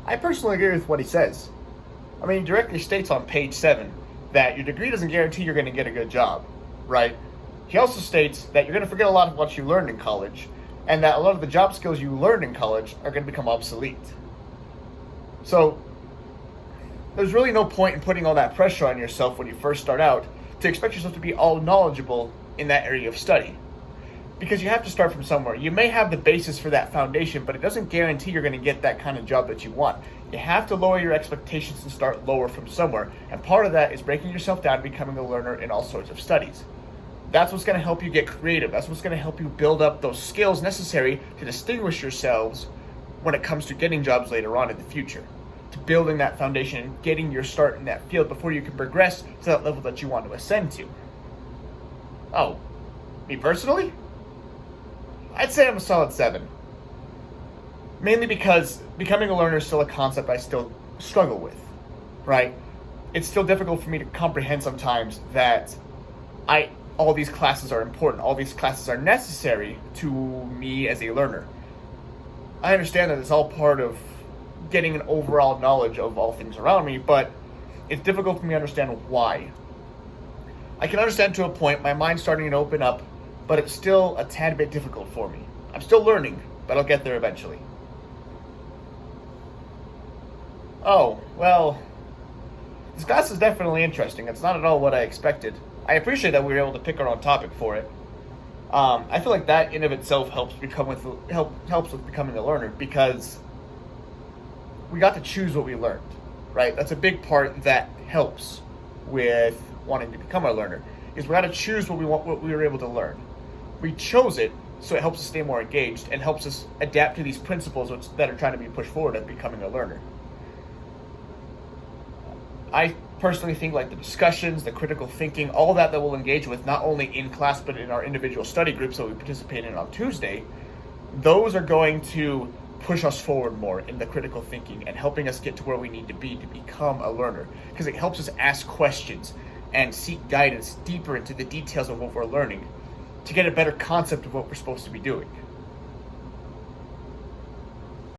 I personally agree with what he says. I mean, he directly states on page 7 that your degree doesn't guarantee you're going to get a good job, right? He also states that you're going to forget a lot of what you learned in college, and that a lot of the job skills you learned in college are going to become obsolete. So, there's really no point in putting all that pressure on yourself when you first start out to expect yourself to be all knowledgeable in that area of study. Because you have to start from somewhere. You may have the basis for that foundation, but it doesn't guarantee you're going to get that kind of job that you want. You have to lower your expectations and start lower from somewhere. And part of that is breaking yourself down and becoming a learner in all sorts of studies. That's what's going to help you get creative. That's what's going to help you build up those skills necessary to distinguish yourselves when it comes to getting jobs later on in the future. To building that foundation and getting your start in that field before you can progress to that level that you want to ascend to. Oh, me personally? I'd say I'm a solid 7. Mainly because becoming a learner is still a concept I still struggle with, right? It's still difficult for me to comprehend sometimes that all these classes are important, all these classes are necessary to me as a learner. I understand that it's all part of getting an overall knowledge of all things around me, but it's difficult for me to understand why. I can understand to a point, my mind's starting to open up, but it's still a tad bit difficult for me. I'm still learning, but I'll get there eventually. Oh, well, this class is definitely interesting. It's not at all what I expected. I appreciate that we were able to pick our own topic for it. I feel like that in of itself helps with becoming a learner, because we got to choose what we learned, right? That's a big part that helps with wanting to become a learner, is we got to choose what we were able to learn. We chose it, so it helps us stay more engaged and helps us adapt to these principles that are trying to be pushed forward at becoming a learner. I personally think like the discussions, the critical thinking, all that we'll engage with not only in class but in our individual study groups that we participate in on Tuesday, those are going to push us forward more in the critical thinking and helping us get to where we need to be to become a learner, because it helps us ask questions and seek guidance deeper into the details of what we're learning to get a better concept of what we're supposed to be doing.